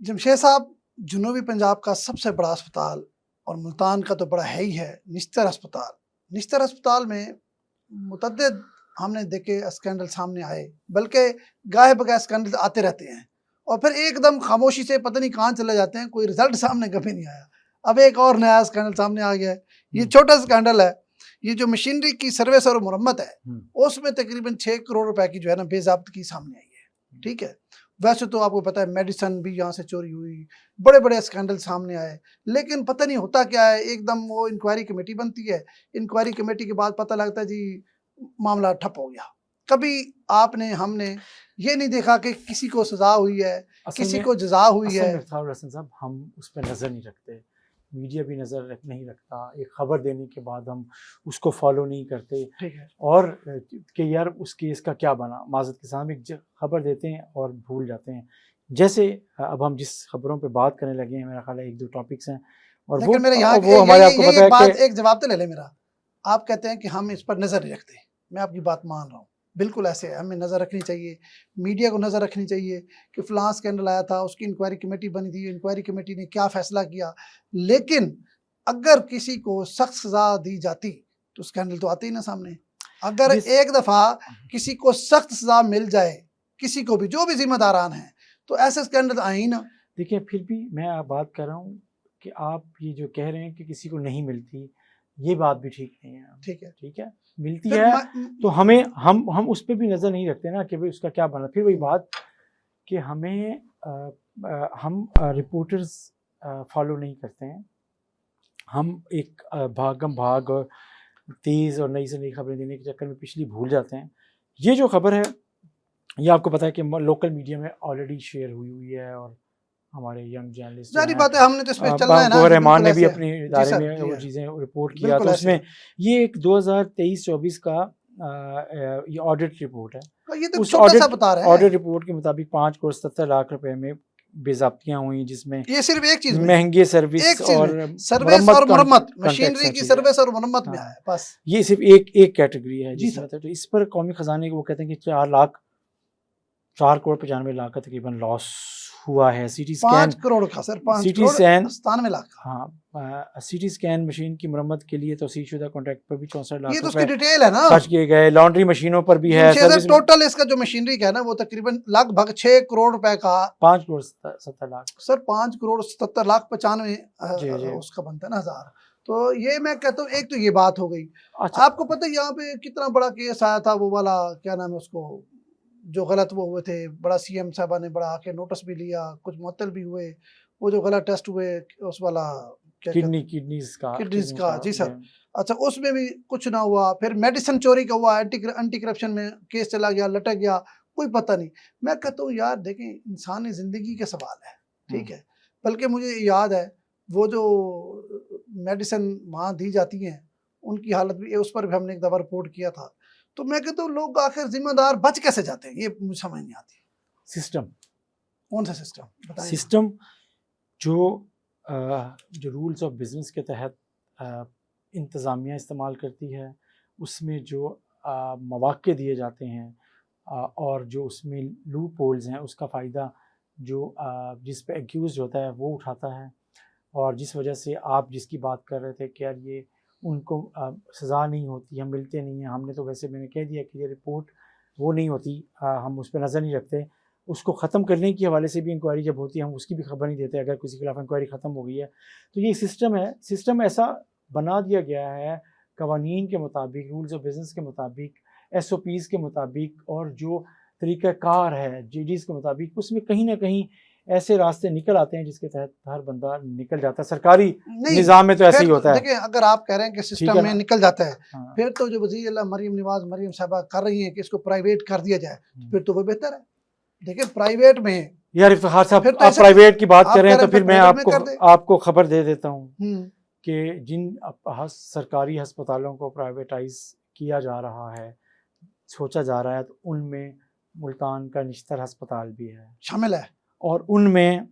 जमशेद साहब, जनूबी पंजाब का सबसे बड़ा अस्पताल और मुल्तान का तो बड़ा है ही है निश्तर अस्पताल। निश्तर अस्पताल में मुतअद्दिद हमने देखे स्कैंडल सामने आए, बल्कि गाहे बगैर स्कैंडल आते रहते हैं और फिर एकदम खामोशी से पता नहीं कहाँ चले जाते हैं, कोई रिजल्ट सामने कभी नहीं आया। अब एक और नया स्कैंडल सामने आ गया है। ये छोटा स्कैंडल है, ये जो मशीनरी की सर्विस और मुरम्मत है उसमें तकरीबन 6 करोड़ रुपए की जो है ना बेज़ाब्तगी सामने आई है। ठीक है, वैसे तो आपको पता है मेडिसन भी यहाँ से चोरी हुई, बड़े बड़े स्कैंडल सामने आए, लेकिन पता नहीं होता क्या है, एकदम वो इंक्वायरी कमेटी बनती है, इंक्वायरी कमेटी के बाद पता लगता है जी मामला ठप हो गया। कभी आपने हमने ये नहीं देखा कि किसी को सजा हुई है, किसी को जजा हुई है। रसन साहब, हम उस पर नज़र नहीं रखते, मीडिया भी नज़र नहीं रखता, एक ख़बर देने के बाद हम उसको फॉलो नहीं करते। ठीक है, और कि यार उस केस का क्या बना, माज़रत के सामने एक खबर देते हैं और भूल जाते हैं। जैसे अब हम जिस खबरों पे बात करने लगे हैं, मेरा ख्याल है 1-2 टॉपिक्स हैं और वो हमारे आपको पता है कि एक जवाब तो ले ले मेरा। आप कहते हैं कि हम इस पर नज़र नहीं रखते, मैं आपकी बात मान रहा हूँ, बिल्कुल ऐसे है, हमें नज़र रखनी चाहिए, मीडिया को नज़र रखनी चाहिए कि फ़लाँ स्कैंडल आया था, उसकी इंक्वायरी कमेटी बनी थी, इंक्वायरी कमेटी ने क्या फ़ैसला किया। लेकिन अगर किसी को सख्त सज़ा दी जाती तो स्कैंडल तो आते ही ना सामने। अगर एक दफ़ा किसी को सख्त सज़ा मिल जाए, किसी को भी, जो भी जिम्मेदारान हैं, तो ऐसे स्कैंडल आए ही ना। देखिए, फिर भी मैं बात कर रहा हूँ कि आप ये जो कह रहे हैं कि किसी को नहीं मिलती, ये बात भी ठीक नहीं है। ठीक है, मिलती है तो हमें हम उस पर भी नज़र नहीं रखते ना कि भाई उसका क्या बना। फिर वही बात कि हमें हम रिपोर्टर्स फॉलो नहीं करते हैं, हम एक भागम भाग और तेज़ और नई से नई खबरें देने के चक्कर में पिछली भूल जाते हैं। ये जो खबर है ये आपको पता है कि लोकल मीडिया में ऑलरेडी शेयर हुई है और हमारे यंग जर्नलिस्ट जारी बात है, हमने तो इस पे चलना है ना। रहमान ने भी अपने इदारे में वो चीज़ें रिपोर्ट किया, तो उसमें ये एक 2023-24 का ये ऑडिट रिपोर्ट है। ये तो छोटा सा बता रहे हैं। ऑडिट रिपोर्ट के मुताबिक 5,70,00,000 रुपए में बेज़ाब्तियां हुई, जिसमें ये सिर्फ एक चीज, महंगे सर्विस और मुरम्मत, मशीनरी की सर्विस और मुरम्मत में आया, बस ये सिर्फ एक कैटेगरी है जिसमें। तो इस पर कौमी खजाने वो कहते हैं कि 4 करोड़ 95 लाख का तकरीबन लॉस हुआ है। सीटी स्कैन 5 करोड़ का सर, 5 करोड़ 97 लाख। हाँ, सीटी स्कैन मशीन की मरम्मत के लिए तौसीशुदा कॉन्ट्रैक्ट पर भी 64 लाख ये तो उसकी डिटेल है ना, खर्च किए गए। लॉन्ड्री मशीनों पर भी है। टोटल इसका जो मशीनरी का है ना वो तकरीबन लगभग 6 करोड़ रुपए का, 5 करोड़ 70 लाख सर, 5 करोड़ 70 लाख 95 उसका बनता है ना हज़ार। तो ये मैं कहता हूँ, एक तो ये बात हो गई। अच्छा, आपको पता है यहाँ पे कितना बड़ा केस आया था, वो वाला क्या नाम है उसको, जो गलत वो हुए थे, बड़ा सीएम साहबा ने बड़ा आके नोटिस भी लिया, कुछ मुअत्तल भी हुए, वो जो गलत टेस्ट हुए उस वाला किडनीज का। जी सर, अच्छा, उसमें भी कुछ ना हुआ। फिर मेडिसिन चोरी का हुआ, एंटी करप्शन में केस चला गया, लटक गया, कोई पता नहीं। मैं कहता हूँ यार देखें, इंसानी ज़िंदगी का सवाल है, ठीक है। बल्कि मुझे याद है वो जो मेडिसिन वहाँ दी जाती हैं उनकी हालत भी, उस पर भी हमने एक दफ़ा रिपोर्ट किया था। तो मैं कहता हूँ लोग आखिर जिम्मेदार बच कैसे जाते हैं, ये मुझे समझ नहीं आती। सिस्टम, कौन सा सिस्टम बताइए? सिस्टम जो रूल्स ऑफ बिजनेस के तहत इंतज़ामिया इस्तेमाल करती है, उसमें जो मौक़े दिए जाते हैं और जो उसमें लूप होल्स हैं, उसका फ़ायदा जो जिस पे एक्यूज़ होता है वो उठाता है। और जिस वजह से आप जिसकी बात कर रहे थे कि यार ये उनको सज़ा नहीं होती, हम मिलते नहीं हैं, हमने तो वैसे मैंने कह दिया कि ये रिपोर्ट वो नहीं होती, हम उस पर नज़र नहीं रखते। उसको ख़त्म करने के हवाले से भी इंक्वायरी जब होती है हम उसकी भी खबर नहीं देते, अगर किसी के खिलाफ इंक्वायरी ख़त्म हो गई है। तो ये सिस्टम है, सिस्टम ऐसा बना दिया गया है कवानीन के मुताबिक, रूल्स ऑफ बिज़नेस के मुताबिक, SOPs के मुताबिक और जो तरीक़ाकार है JDs के मुताबिक, उसमें कहीं ना कहीं ऐसे रास्ते निकल आते हैं जिसके तहत हर बंदा निकल जाता है। सरकारी निज़ाम में तो ऐसे ही होता है। देखिए, अगर आप कह रहे हैं कि सिस्टम में निकल जाता है, फिर तो जो वज़ीर आला मरीम साहबा कर रही हैं कि इसको प्राइवेट कर दिया जाए, फिर तो वो बेहतर है। देखिए, प्राइवेट में यार इफ्तिखार साहब, आप प्राइवेट की बात कर रहे हैं तो फिर मैं आपको खबर दे देता हूँ कि जिन सरकारी अस्पतालों को प्राइवेटाइज किया जा रहा है, सोचा जा रहा है, तो उनमें मुल्तान का निश्तर अस्पताल भी है, शामिल है। और उनमें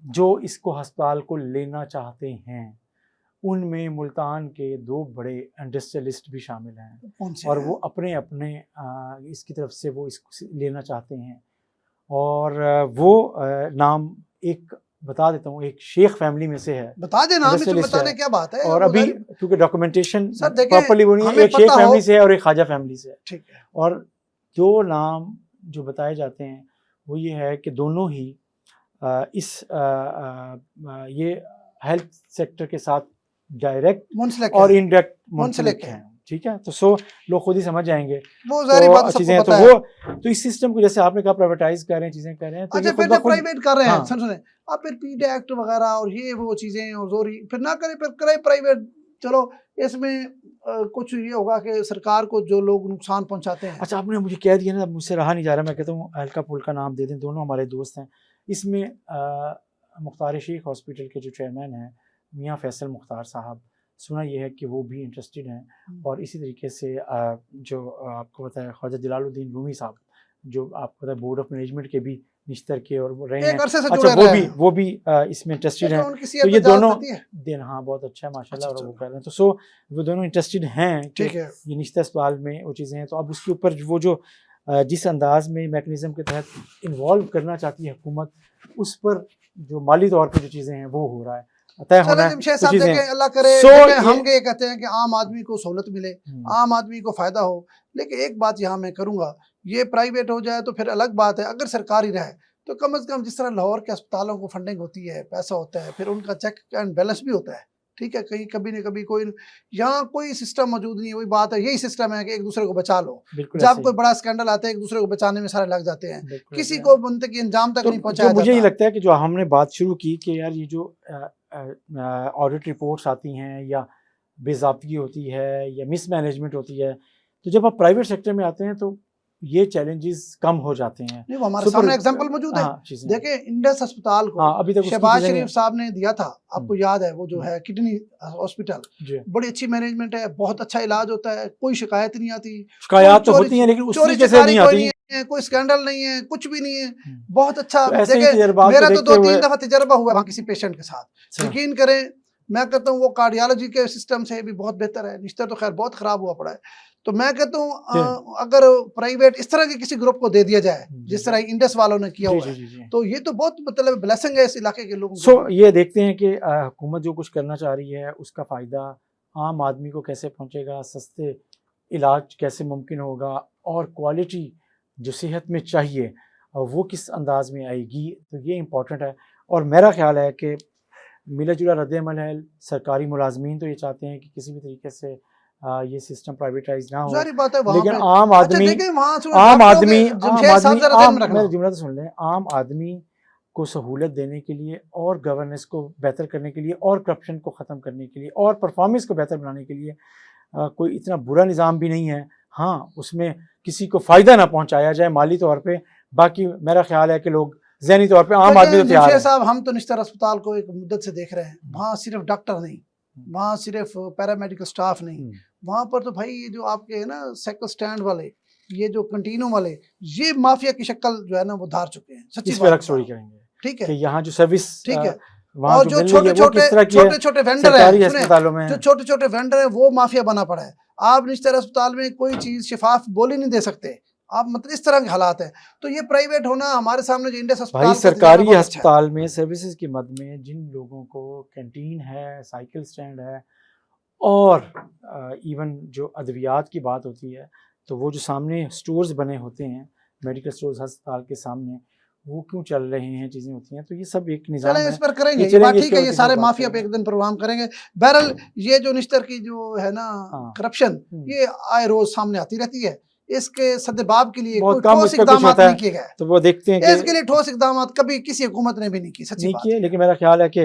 जो इसको अस्पताल को लेना चाहते हैं उनमें मुल्तान के 2 बड़े इंडस्ट्रियलिस्ट भी शामिल हैं और वो अपने इसकी तरफ से वो इसको लेना चाहते हैं। और वो नाम एक बता देता हूँ, एक शेख फैमिली में से है, बता देना, हमें तो इंडस्ट्रियलिस्ट बताने है। क्या बात है। और वो अभी गाली- क्योंकि डॉक्यूमेंटेशन सर देखें, प्रॉपर्ली वो नहीं है, हमें एक शेख पता हो- फैमिली से है और एक ख्वाजा फैमिली से है। ठीक है। और दो नाम जो बताए जाते हैं वो ये है कि दोनों ही ये हेल्थ सेक्टर के साथ डायरेक्ट मुंसलिक और है, इनडायरेक्ट मुंसलिक मुंसलिक है। हैं, ठीक है। तो सो लोग खुद ही समझ जाएंगे। वो सारी तो बात चीजें सबको हैं, पता है। तो इस सिस्टम को जैसे आपने कहा प्राइवेटाइज कर रहे हैं, चीजें कर रहे हैं, तो अच्छा, ये फिर खुद ब जब खुद प्राइवेट कर रहे हैं, हाँ। सुन आप फिर पीड एक्ट वगैरह और ये वो चीजें और जोरी फिर ना करें, फिर करे प्राइवेट। चलो इसमें कुछ ये होगा कि सरकार को जो लोग नुकसान पहुंचाते हैं। अच्छा, आपने मुझे कह दिया ना, मुझसे रहा नहीं जा रहा, मैं कहता हूँ हल्का फुल्का नाम दे दें, दोनों हमारे दोस्त हैं इसमें। मुख्तार शेख हॉस्पिटल के जो चेयरमैन हैं मियाँ फैसल मुख्तार साहब, सुना ये है कि वो भी इंटरेस्टेड हैं। और इसी तरीके से जो आपको पता है ख्वाजा जलालुद्दीन रूमी साहब, जो आपको पता है बोर्ड ऑफ मैनेजमेंट के भी निश्तर के और रहे हैं, एक अरसे से अच्छा जुड़े वो रहे भी हैं। वो भी इसमें इंटरेस्टेड हैं। उनकी तो ये इजाज़त दोनों देती है? दिन, हाँ बहुत अच्छा है माशाल्लाह, अच्छा, और वो कह रहे हैं, तो सो वो दोनों इंटरेस्टेड हैं कि ठीक है। ये निश्चित अस्पताल में वो चीज़ें हैं। तो अब उसके ऊपर वो जो जिस अंदाज में मैकेनिज्म के तहत इन्वॉल्व करना चाहती है हुकूमत, उस पर जो माली तौर पर जो चीज़ें हैं वो हो रहा है, तय होना है। जमशेद तो साहब चीज़ें देखें, अल्लाह करे, So देखें, ये- हम ये कहते हैं कि आम आदमी को सहूलत मिले, आम आदमी को फायदा हो। लेकिन एक बात यहाँ मैं करूँगा, ये प्राइवेट हो जाए तो फिर अलग बात है। अगर सरकारी रहे तो कम से कम जिस तरह लाहौर के अस्पतालों को फंडिंग होती है, पैसा होता है, फिर उनका चेक एंड बैलेंस भी होता है, ठीक है। कहीं कभी न कभी कोई, यहाँ कोई सिस्टम मौजूद नहीं है। वही बात है, यही सिस्टम है कि एक दूसरे को बचा लो। बिल्कुल जब ऐसे कोई ही, बड़ा स्कैंडल आता है, एक दूसरे को बचाने में सारे लग जाते हैं, बिल्कुल किसी ऐसे को है। मुंतकी अंजाम तक तो नहीं जो पहुंचाया मुझे ये जाता। लगता है कि जो हमने बात शुरू की कि यार ये जो ऑडिट रिपोर्ट्स आती हैं या बेज़ाब्तगी होती है या मिसमैनेजमेंट होती है, तो जब आप प्राइवेट सेक्टर में आते हैं तो ये चैलेंजेस कम हो जाते हैं। नहीं, वो हमारे सुपर- सामने एग्जांपल मौजूद है। हाँ, चीज़ें देखिए, इंडस अस्पताल को हाँ, अभी तक उसकी शहबाज चीज़ें शरीफ साहब ने दिया था, आपको याद है, वो जो हम्म। है किडनी हॉस्पिटल, जी, बड़ी अच्छी मैनेजमेंट है, बहुत अच्छा इलाज होता है, कोई शिकायत नहीं आती, शिकायत तो चोरी- होती हैं लेकिन उस चोरी तरीके से चकारी नहीं कोई आती। नहीं है, कोई स्कैंडल नहीं है, कुछ भी नहीं है, हम्म। बहुत अच्छा। तो ऐसे ही देखिए, तजर्बात को मेरा तो देखते 2-3 हुए- दफा तजर्बा हुआ वहाँ किसी पेशेंट के साथ, अच्छा। यकीन करें, मैं कहता हूँ वो कार्डियोलॉजी के सिस्टम से भी बहुत बेहतर है। निश्चित तो खैर बहुत खराब हुआ पड़ा है। तो मैं कहता हूँ अगर प्राइवेट इस तरह के किसी ग्रुप को दे दिया जाए जिस तरह इंडस वालों ने किया जी, हुआ जी, है, जी, जी। तो ये तो बहुत मतलब ब्लेसिंग है इस इलाके के लोगों सो ये देखते हैं कि हुकूमत जो कुछ करना चाह रही है उसका फ़ायदा आम आदमी को कैसे पहुंचेगा, सस्ते इलाज कैसे मुमकिन होगा, और क्वालिटी जो सेहत में चाहिए वो किस अंदाज में आएगी, तो ये इम्पोर्टेंट है। और मेरा ख्याल है कि मिला जुला रद्द-ए-अमल है। सरकारी मुलाजमीन तो ये चाहते हैं कि किसी भी तरीके से ये सिस्टम प्राइवेटाइज ना हो, जारी बात है वहाँ लेकिन पे। आम अच्छा आदमी देखिए वहाँ सुनो, आम डॉक्टरों आदमी के जमशेद साहब जरा ध्यान में रखना। मेरा जुमला तो सुन लें, आम आदमी को सहूलत देने के लिए और गवर्नेंस को बेहतर करने के लिए और करप्शन को ख़त्म करने के लिए और परफॉर्मेंस को बेहतर बनाने के लिए कोई इतना बुरा निज़ाम भी नहीं है। हाँ, उसमें किसी को फ़ायदा ना पहुँचाया जाए माली तौर पे, बाकी मेरा ख्याल है कि लोग ज़हनी तौर पे आम आदमी तो तैयार जमशेद है। साहब, हम तो निश्तर अस्पताल को एक मुद्दत से देख रहे हैं। वहाँ सिर्फ डॉक्टर नहीं, वहाँ सिर्फ पैरामेडिकल स्टाफ नहीं, वहाँ पर तो भाई ये जो आपके है ना साइकिल स्टैंड वाले, ये जो कंटीनों वाले, ये माफिया की शक्ल जो है ना वो धार चुके हैं। सच्ची इस पर अलग बात स्टोरी है। करेंगे ठीक है कि यहाँ जो सर्विस ठीक है। वहाँ और जो मिल रही है, वो किस तरह की है, छोटे वेंडर सरकारी हैं, अस्पतालों में जो छोटे छोटे वेंडर हैं वो माफिया बना पड़ा है। आप निश्तर अस्पताल में कोई चीज शिफाफ बोली नहीं दे सकते आप, मतलब इस तरह के हालात हैं। तो ये प्राइवेट होना हमारे सामने जो इंडस अस्पताल भाई, का सरकारी बहुत अच्छा है। अस्पताल में सर्विसेज की मद में जिन लोगों को कैंटीन है, साइकिल स्टैंड है, और इवन जो अद्वियात की बात होती है, तो वो जो सामने स्टोर्स बने होते हैं, मेडिकल स्टोर्स अस्पताल के सामने, वो क्यों चल रहे हैं, चीज़ें होती हैं, तो ये सब एक निज़ाम चलें है। इस पर करेंगे, ये चलेंगे बात इस ठीक पे है, और ये किसी सारे बात माफिया पे करेंगे। एक दिन प्रोग्राम करेंगे। बहरहाल ये जो निश्तर की जो है ना हाँ। करप्शन, ये आए रोज सामने आती रहती है। इसके सद्देबाब के लिए कोई बहुत कम ठोस इस पे कुछ इकदाम होता नहीं है, किए गए, तो वो देखते हैं कि इसके लिए ठोस इकदाम कभी किसी हुकूमत ने भी नहीं की। सच्ची नहीं बात किए, लेकिन मेरा ख्याल है कि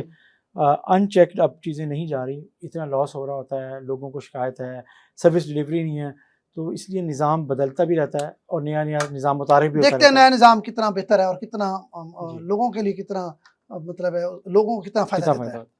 अनचेक्ड अब चीज़ें नहीं जा रही, इतना लॉस हो रहा होता है, लोगों को शिकायत है, सर्विस डिलीवरी नहीं है, तो इसलिए निज़ाम बदलता भी रहता है और नया नया निज़ाम मुतारिफ भी होता देखते हैं रहता है। नया निज़ाम कितना बेहतर है और कितना जी। लोगों के लिए कितना मतलब है, लोगों को कितना फायदा कितना देता है। फ़ायदा होता है।